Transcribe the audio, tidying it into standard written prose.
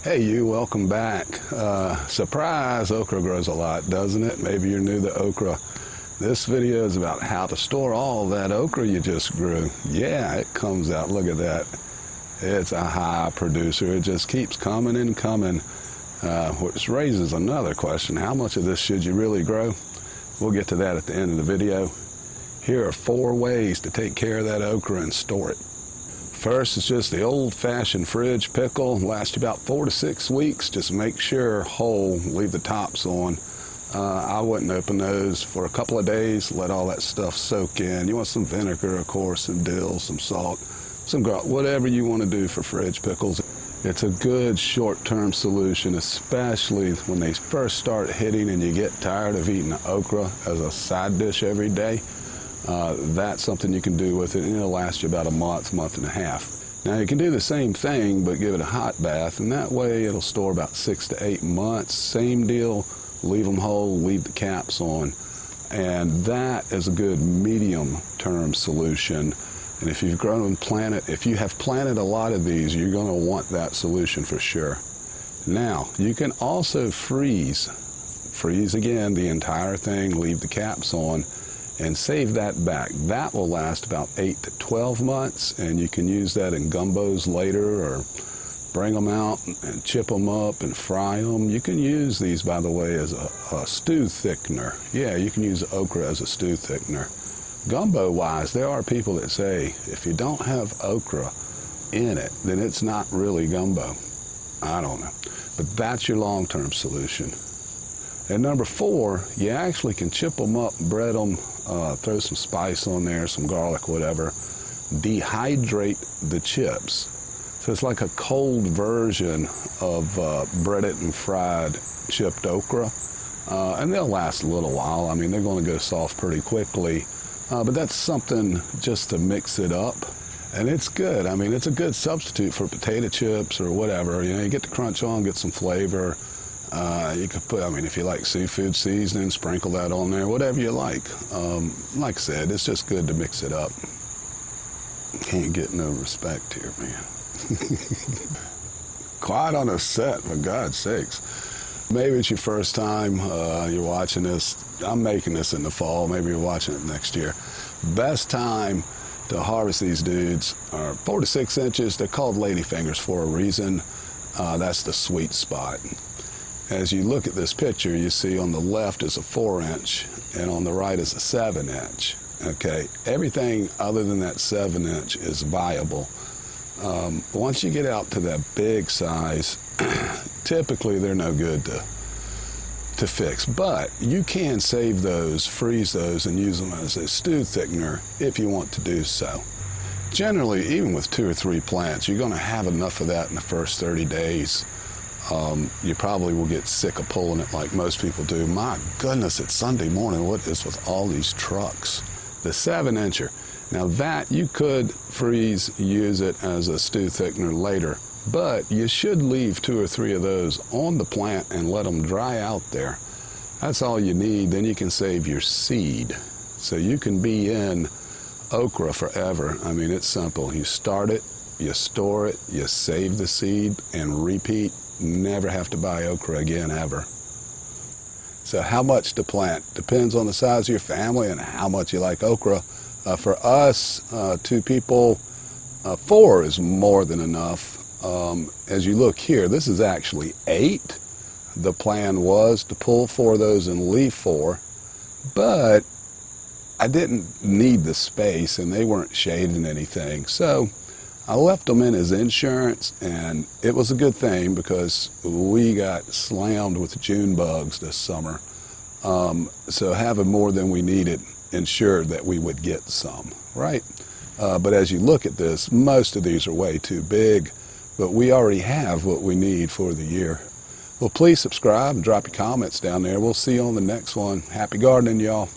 Hey you, welcome back. Surprise, okra grows a lot, doesn't it? Maybe you're new to okra. This video is about how to store all that okra you just grew. Yeah, it comes out, look at that. It's a high producer. It just keeps coming and coming, which raises another question. How much of this should you really grow? We'll get to that at the end of the video. Here are 4 ways to take care of that okra and store it. First is just the old-fashioned fridge pickle. Lasts you about 4 to 6 weeks. Just make sure whole, leave the tops on. I wouldn't open those for a couple of days. Let all that stuff soak in. You want some vinegar, of course, some dill, some salt, some garlic, whatever you want to do for fridge pickles. It's a good short-term solution, especially when they first start hitting and you get tired of eating okra as a side dish every day. That's something you can do with it, and it'll last you about a month, month and a half. Now you can do the same thing, but give it a hot bath, and that way it'll store about 6 to 8 months. Same deal, leave them whole, leave the caps on, and that is a good medium-term solution. And if you've grown and planted, if you have planted a lot of these, you're going to want that solution for sure. Now you can also freeze again the entire thing, leave the caps on, and save that back. That will last about 8 to 12 months, and you can use that in gumbos later, or bring them out and chip them up and fry them. You can use these, by the way, as a stew thickener. Yeah, you can use okra as a stew thickener. Gumbo-wise, there are people that say if you don't have okra in it, then it's not really gumbo. I don't know, but that's your long-term solution. And number 4, you actually can chip them up, bread them, throw some spice on there, some garlic, whatever. Dehydrate the chips. So it's like a cold version of breaded and fried chipped okra. And they'll last a little while. I mean, they're going to go soft pretty quickly. But that's something just to mix it up. And it's good. I mean, it's a good substitute for potato chips or whatever. You know, you get the crunch on, get some flavor. You could put, I mean, if you like seafood seasoning, sprinkle that on there, whatever you like. Like I said, it's just good to mix it up. Can't get no respect here, man. Quiet on the set, for God's sakes. Maybe it's your first time you're watching this. I'm making this in the fall. Maybe you're watching it next year. Best time to harvest these dudes are 4 to 6 inches. They're called ladyfingers for a reason. That's the sweet spot. As you look at this picture, you see on the left is a 4-inch and on the right is a 7-inch. Okay, everything other than that 7-inch is viable. Once you get out to that big size, typically they're no good to fix, but you can save those, freeze those, and use them as a stew thickener if you want to do so. Generally, even with 2 or 3 plants, you're going to have enough of that in the first 30 days. You probably will get sick of pulling it like most people do. My goodness, it's Sunday morning. What is with all these trucks? The 7-incher. Now that you could freeze, use it as a stew thickener later, but you should leave 2 or 3 of those on the plant and let them dry out there. That's all you need. Then you can save your seed. So you can be in okra forever. I mean, it's simple. You start it, you store it, you save the seed, and repeat. Never have to buy okra again, ever. So how much to plant? Depends on the size of your family and how much you like okra. For us, 2 people, 4 is more than enough. As you look here, this is actually 8. The plan was to pull 4 of those and leave 4, but I didn't need the space and they weren't shading anything. So I left them in as insurance, and it was a good thing because we got slammed with June bugs this summer. So having more than we needed ensured that we would get some, right? But as you look at this, most of these are way too big, but we already have what we need for the year. Well, please subscribe and drop your comments down there. We'll see you on the next one. Happy gardening, y'all.